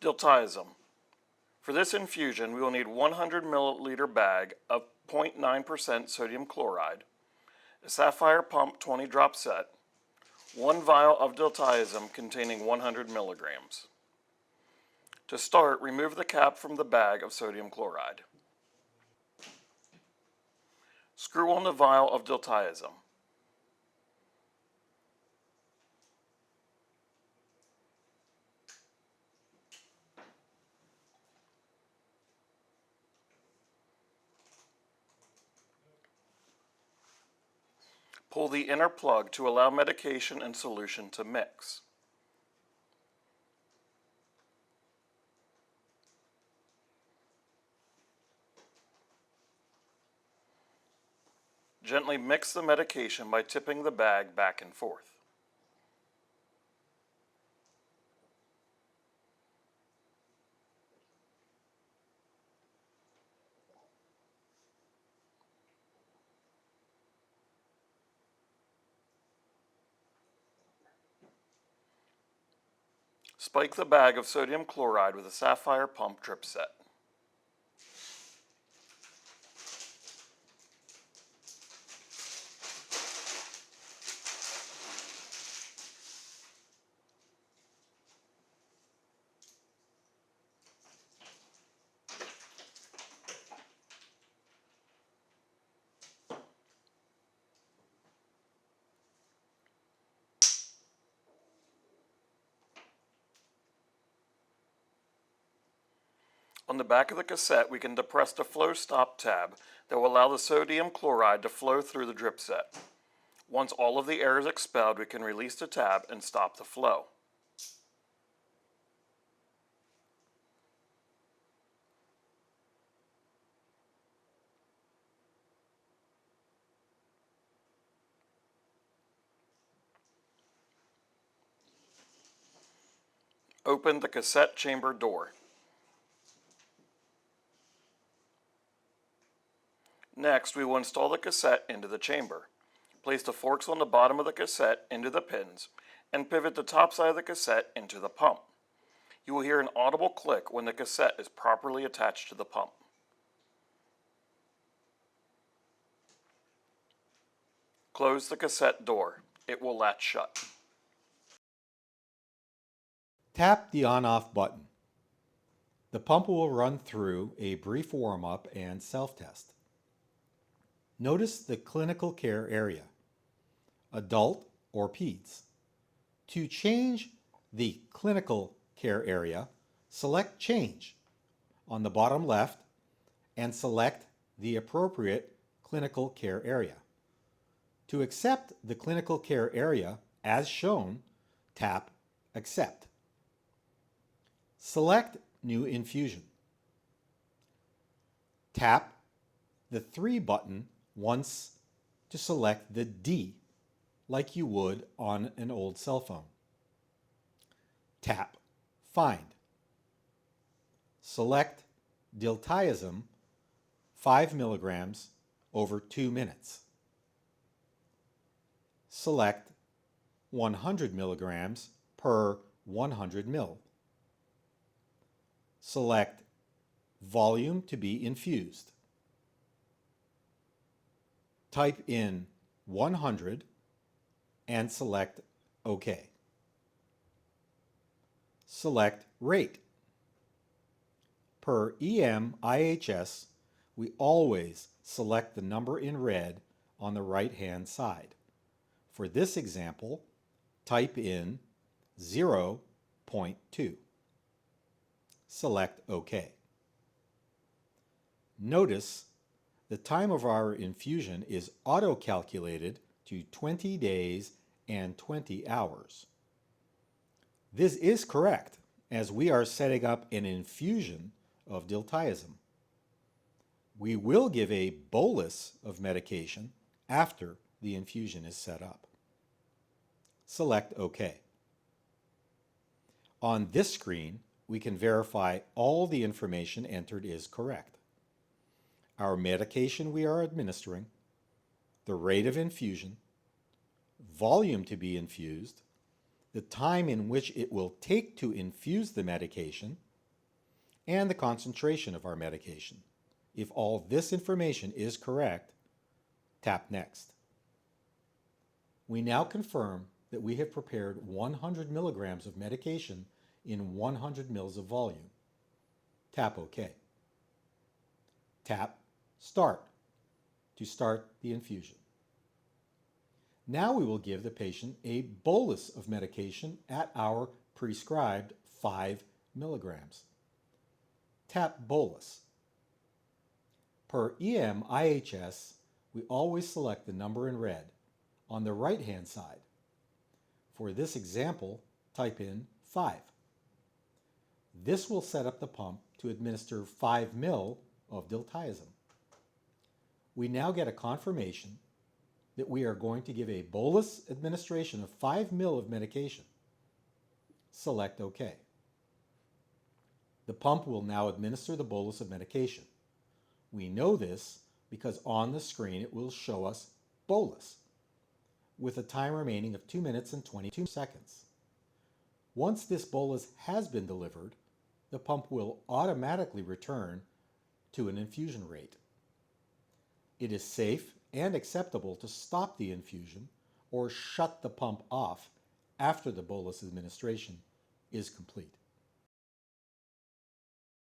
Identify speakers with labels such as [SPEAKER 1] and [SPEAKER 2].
[SPEAKER 1] Diltiazem. For this infusion, we will need 100 milliliter bag of 0.9% sodium chloride, a Sapphire pump 20 drop set, 1 vial of diltiazem containing 100 milligrams. To start, remove the cap from the bag of sodium chloride. Screw on the vial of diltiazem. Pull the inner plug to allow medication and solution to mix. Gently mix the medication by tipping the bag back and forth. Spike the bag of sodium chloride with a Sapphire pump drip set. On the back of the cassette, we can depress the flow stop tab that will allow the sodium chloride to flow through the drip set. Once all of the air is expelled, we can release the tab and stop the flow. Open the cassette chamber door. Next, we will install the cassette into the chamber. Place the forks on the bottom of the cassette into the pins and pivot the top side of the cassette into the pump. You will hear an audible click when the cassette is properly attached to the pump. Close the cassette door. It will latch shut.
[SPEAKER 2] Tap the on-off button. The pump will run through a brief warm-up and self-test. Notice the clinical care area, adult or peds. To change the clinical care area, select Change on the bottom left and select the appropriate clinical care area. To accept the clinical care area as shown, tap Accept. Select New Infusion. Tap the 3 button once to select the D, like you would on an old cell phone. Tap Find. Select Diltiazem 5 milligrams over 2 minutes. Select 100 milligrams per 100 ml. Select Volume to be infused. Type in 100 and select OK. Select Rate. Per EM-IHS, we always select the number in red on the right-hand side. For this example, type in 0.2. Select OK. Notice the time of our infusion is auto-calculated to 20 days and 20 hours. This is correct, as we are setting up an infusion of diltiazem. We will give a bolus of medication after the infusion is set up. Select OK. On this screen, we can verify all the information entered is correct. Our medication we are administering, the rate of infusion, volume to be infused, the time in which it will take to infuse the medication, and the concentration of our medication. If all this information is correct, tap Next. We now confirm that we have prepared 100 milligrams of medication in 100 mils of volume. Tap OK. Tap Start to start the infusion. Now we will give the patient a bolus of medication at our prescribed 5 milligrams. Tap Bolus. Per EM-IHS, we always select the number in red on the right-hand side. For this example, type in 5. This will set up the pump to administer 5 ml of Diltiazem. We now get a confirmation that we are going to give a bolus administration of 5 ml of medication. Select OK. The pump will now administer the bolus of medication. We know this because on the screen it will show us bolus, with a time remaining of 2 minutes and 22 seconds. Once this bolus has been delivered, the pump will automatically return to an infusion rate. It is safe and acceptable to stop the infusion or shut the pump off after the bolus administration is complete.